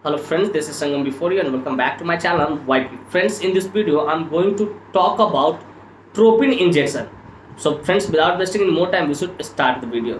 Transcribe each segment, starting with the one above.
Hello friends, this is Sangam before you and welcome back to my channel YP. Friends, in this video I'm going to talk about tropin injection. So friends, without wasting any more time, we should start the video.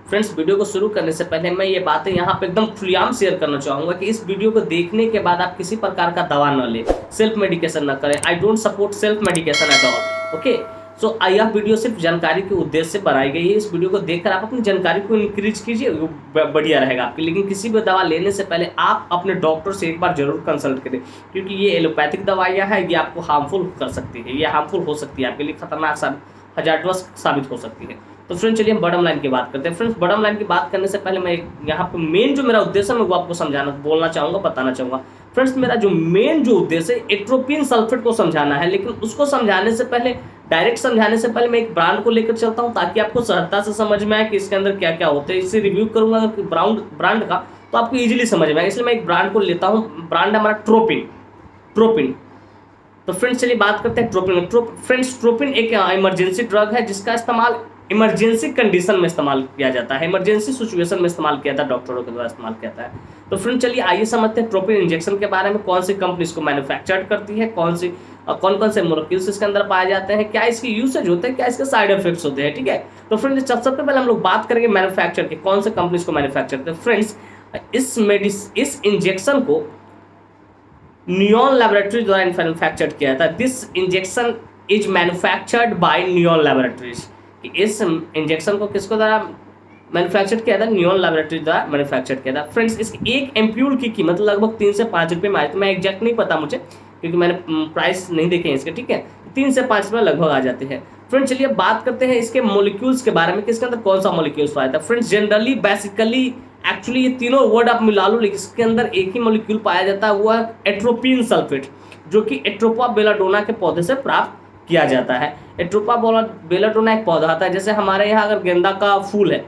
Friends, video को शुरू करने से पहले मैं ये बातें यहाँ पे एकदम खुलेआम शेयर करना चाहूँगा कि इस वीडियो को देखने के बाद आप किसी प्रकार का दवा न लें, सेल्फ मेडिकेशन न करें। I don't support self medication at all. Okay, so यह वीडियो सिर्फ जानकारी के उद्देश्य से बनाई गई है। इस वीडियो को देखकर आप अपनी जानकारी को इंक्रीज कीजिए, वो बढ़िया रहेगा आपके। लेकिन किसी भी दवा लेने से पहले आप अपने डॉक्टर से एक बार जरूर कंसल्ट करें, क्योंकि ये एलोपैथिक दवाइयाँ हैं, ये आपको हार्मफुल कर सकती है, ये हार्मफुल हो सकती है, आपके लिए खतरनाक हजारतवास साबित हो सकती है। तो फ्रेंड चलिए हम बॉटम लाइन की बात करते हैं। फ्रेंड्स, बॉटम लाइन की बात करने से पहले मैं यहाँ पे मेन जो मेरा उद्देश्य है मैं वो आपको समझाना बोलना चाहूँगा, बताना चाहूँगा। फ्रेंड्स, मेरा जो मेन जो उद्देश्य है एट्रोपिन सल्फेट को समझाना है, लेकिन उसको समझाने से पहले, डायरेक्ट समझाने से पहले मैं एक ब्रांड को लेकर चलता हूँ ताकि आपको सहजता से समझ में आए कि इसके अंदर क्या क्या होते हैं। इससे रिव्यू करूँगा ब्रांड का तो आपको ईजिली समझ में आए, इसलिए मैं एक ब्रांड को लेता हूँ। ब्रांड है हमारा ट्रोपिन। तो फ्रेंड्स चलिए बात करते हैं ट्रोपिन। फ्रेंड्स, ट्रोपिन एक इमरजेंसी ड्रग है जिसका इस्तेमाल इमरजेंसी कंडीशन में इस्तेमाल किया जाता है, इमरजेंसी सिचुएशन में इस्तेमाल किया जाता है, डॉक्टरों के द्वारा इस्तेमाल किया जाता है। तो फ्रेंड चलिए आइए समझते हैं ट्रोपिन इंजेक्शन के बारे में। कौन सी कंपनी इसको मैन्युफैक्चर करती है, कौन कौन से मोलेक्यूल्स इसके अंदर पाए जाते हैं, क्या इसकी यूसेज होते हैं, क्या इसके साइड इफेक्ट्स होते हैं। ठीक है, तो फ्रेंड्स सबसे पहले हम लोग बात करेंगे मैन्युफैक्चर के, कौन से कंपनी इसको मैन्युफैक्चर करते हैं। फ्रेंड्स, इस इंजेक्शन को नियॉन लैबोरेटरी द्वारा मैन्युफैक्चर्ड किया था। This injection is manufactured by neon laboratories. इस इंजेक्शन को किसको द्वारा मैन्युफैक्चर किया था? नियॉन लैबोरेटरी द्वारा मैन्युफैक्चर किया था। फ्रेंड्स, इसकी एक एम्प्यूल की कीमत लगभग 3 से 5 रुपये में आई थी। मैं एग्जैक्ट नहीं पता मुझे, क्योंकि मैंने प्राइस नहीं देखे हैं इसके। ठीक है, 3 से 5 रुपये लगभग आ जाते हैं। फ्रेंड्स चलिए बात करते हैं इसके मॉलिक्यूल्स के बारे में, किसके अंदर कौन सा मॉलिक्यूल्स पाया था। फ्रेंड्स जनरली बेसिकली एक्चुअली ये तीनों वर्ड आप मिला लो, लेकिन इसके अंदर एक ही मॉलिक्यूल पाया जाता है, वो है एट्रोपिन सल्फेट, जो कि एट्रोपा बेलाडोना के पौधे से प्राप्त किया जाता है। एट्रोपा बेलाडोना एक पौधा आता है, जैसे हमारे यहाँ अगर गेंदा का फूल है,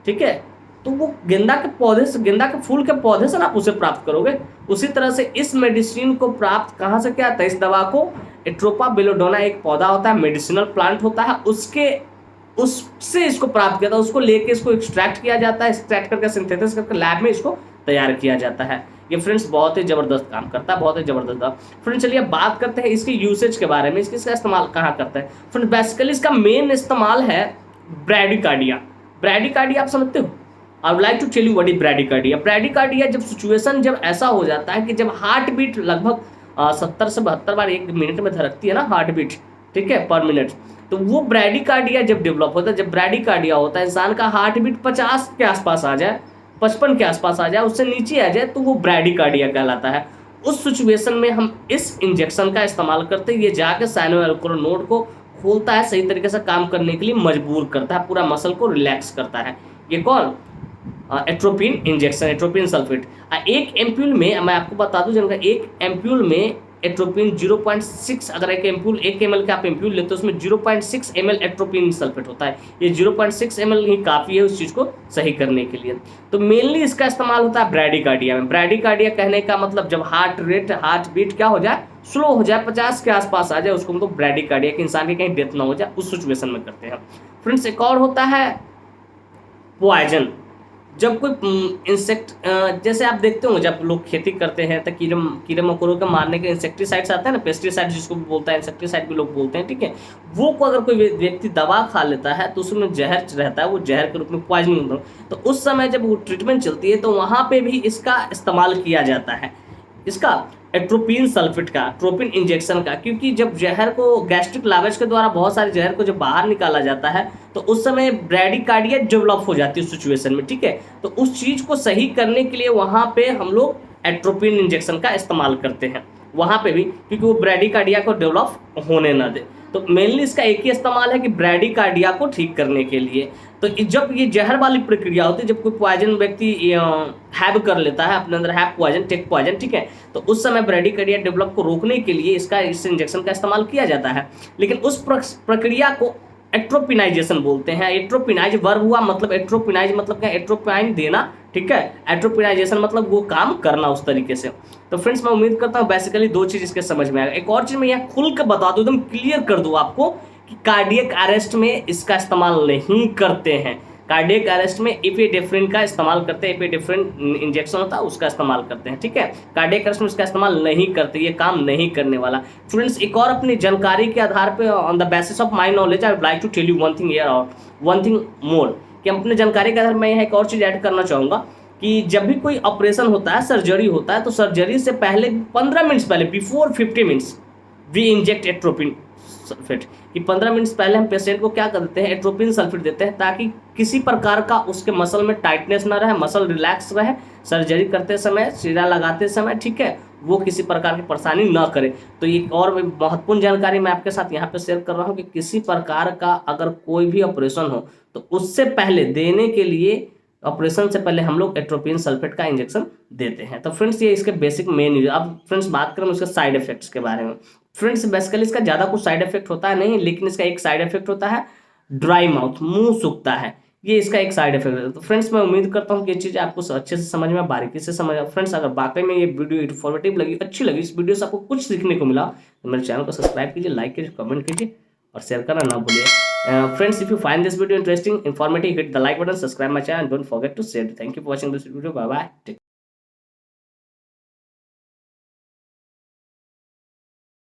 ठीक है, तो वो गेंदा के पौधे से, गेंदा के फूल के पौधे से ना आप उसे प्राप्त करोगे। उसी तरह से इस मेडिसिन को प्राप्त कहाँ से किया था? इस दवा को एट्रोपा बेलाडोना एक पौधा होता है, मेडिसिनल प्लांट होता है, उससे इसको प्राप्त किया था। उसको लेके इसको एक्सट्रैक्ट किया जाता है, एक्सट्रैक्ट करके सिंथेसिस करके लैब में इसको तैयार किया जाता है। ये फ्रेंड्स बहुत ही जबरदस्त काम करता है, बहुत ही जबरदस्त। फ्रेंड्स चलिए बात करते हैं इसकी यूसेज के बारे में, इसका इस्तेमाल कहाँ करता है। फ्रेंड्स बेसिकली इसका मेन इस्तेमाल है ब्रैडिकार्डिया। ब्रैडिकार्डिया आप समझते हो? I would like to tell you what is bradycardia. Bradycardia जब सिचुएशन जब ऐसा हो जाता है कि जब हार्ट बीट लगभग 70 से 72 बार 1 मिनट में धड़कती है ना, हार्ट बीट, ठीक है, पर मिनट, तो वो ब्रैडिकार्डिया जब डेवलप होता है, जब ब्रैडिकार्डिया होता है, इंसान का हार्ट बीट 50 के आसपास आ जाए, 55 के आसपास आ जाए, उससे नीचे आ जाए, तो वो ब्रैडिकार्डिया कहलाता है। उस सिचुएशन में हम इस इंजेक्शन का इस्तेमाल करते हैं। ये जाकर साइनोवैस्कुलर नोड को खोलता है, सही तरीके से काम करने के लिए मजबूर करता है, पूरा मसल को रिलैक्स करता है। ये कौन? Atropine injection, atropine sulphate. एक एम्प्यूल में मैं आपको बता दूं, जिनका एक एम्प्यूल में एट्रोपिन 0.6, अगर एक ml का आप एम्प्यूल लेते हो उसमें 0.6 ml एट्रोपिन सल्फेट होता है। ये 0.6 ml ही काफ़ी है उस चीज़ को सही करने के लिए। तो मेनली इसका इस्तेमाल होता है ब्रैडिकार्डिया में। ब्रैडिकार्डिया कहने का मतलब जब हार्ट बीट क्या हो जाए, स्लो हो जाए, 50 के आसपास आ जाए, उसको मतलब ब्रैडिकार्डिया कि इंसान की कहीं डेथ ना हो जाए, उस सिचुएशन में करते हैं। फ्रेंड्स एक और होता है पॉइजन। जब कोई इंसेक्ट, जैसे आप देखते हो जब लोग खेती करते हैं तो कीड़े मकोड़ों के मारने के इंसेक्टिसाइड्स आते हैं ना, पेस्टिसाइड जिसको भी बोलता है, इंसेक्टिसाइड भी लोग बोलते हैं, ठीक है, वो को अगर कोई व्यक्ति दवा खा लेता है तो उसमें जहर रहता है, वो जहर के रूप में पॉइजनिंग, तो उस समय जब वो ट्रीटमेंट चलती है तो वहाँ पे भी इसका इस्तेमाल किया जाता है, इसका एट्रोपिन सल्फेट का, ट्रोपिन इंजेक्शन का। क्योंकि जब जहर को गैस्ट्रिक लावेज के द्वारा बहुत सारे जहर को जब बाहर निकाला जाता है तो उस समय ब्रैडिकार्डिया डेवलप हो जाती है उस सिचुएशन में, ठीक है। तो उस चीज़ को सही करने के लिए वहाँ पे हम लोग एट्रोपिन इंजेक्शन का इस्तेमाल करते हैं वहाँ पे भी, क्योंकि वो ब्रैडिकार्डिया को डेवलप होने ना दे। तो मेनली इसका एक ही इस्तेमाल है कि ब्रैडिकार्डिया को ठीक करने के लिए। तो जब ये जहर वाली प्रक्रिया होती है, जब कोई पॉइजन व्यक्ति हैव कर लेता है अपने अंदर, हैव पॉइजन, टेक पॉइजन, ठीक है, तो उस समय ब्रैडिकार्डिया डेवलप को रोकने के लिए इस इंजेक्शन का इस्तेमाल किया जाता है। लेकिन उस प्रक्रिया को एट्रोपिनाइजेशन बोलते हैं। एट्रोपिनाइज वर्ब हुआ, मतलब एट्रोपिनाइज मतलब क्या? एट्रोपाइन देना, ठीक है। एट्रोपिनाइजेशन मतलब वो काम करना उस तरीके से। तो फ्रेंड्स मैं उम्मीद करता हूँ बेसिकली 2 चीज़ इसके समझ में आएगा। एक और चीज़ मैं यहाँ खुल कर बता दूँ, एकदम क्लियर कर दूँ आपको कि कार्डियक अरेस्ट में इसका इस्तेमाल नहीं करते हैं। कार्डियक अरेस्ट में एपिनेफ्रिन का इस्तेमाल करते हैं, एपिनेफ्रिन इंजेक्शन होता है उसका इस्तेमाल करते हैं, ठीक है। कार्डियक अरेस्ट में उसका इस्तेमाल नहीं करते, ये काम नहीं करने वाला। फ्रेंड्स एक और अपनी जानकारी के आधार पे on the basis of my knowledge I would like to tell you one thing here और वन थिंग मोर, कि अपने जानकारी के आधार मैं यहाँ एक और चीज़ ऐड करना चाहूँगा कि जब भी कोई ऑपरेशन होता है, सर्जरी होता है, तो सर्जरी से पहले 15 मिनट्स पहले, before 50 minutes we inject atropine sulphate, कि 15 मिनट्स पहले हम पेशेंट को क्या कर देते हैं, एट्रोपिन सल्फेट देते हैं, ताकि किसी प्रकार का उसके मसल में टाइटनेस ना रहे, मसल रिलैक्स रहे, सर्जरी करते समय, शीरा लगाते समय, ठीक है, वो किसी प्रकार की परेशानी ना करे। तो ये और महत्वपूर्ण जानकारी मैं आपके साथ यहाँ पे शेयर कर रहा हूँ कि किसी प्रकार का अगर कोई भी ऑपरेशन हो तो उससे पहले देने के लिए, ऑपरेशन से पहले हम लोग एट्रोपिन सल्फेट का इंजेक्शन देते हैं। तो फ्रेंड्स ये इसके बेसिक मेन। अब फ्रेंड्स बात करें उसके साइड इफेक्ट्स के बारे में। फ्रेंड्स बेसिकली इसका ज़्यादा कुछ साइड इफेक्ट होता है नहीं, लेकिन इसका एक साइड इफेक्ट होता है ड्राई माउथ, मुंह सूखता है, ये इसका एक साइड इफेक्ट है। तो फ्रेंड्स मैं उम्मीद करता हूँ कि ये चीज़ आपको अच्छे से समझ में, बारीकी से समझ। फ्रेंड्स अगर वाकई में ये वीडियो इन्फॉर्मेटिव लगी, अच्छी लगी, इस वीडियो से आपको कुछ सीखने को मिला, तो मेरे चैनल को सब्सक्राइब कीजिए, लाइक कीजिए, कमेंट कीजिए और शेयर करना ना भूलिए। Friends if you find this video interesting, informative, hit the like button, subscribe my channel, don't forget to share. Thank you for watching this video, bye bye.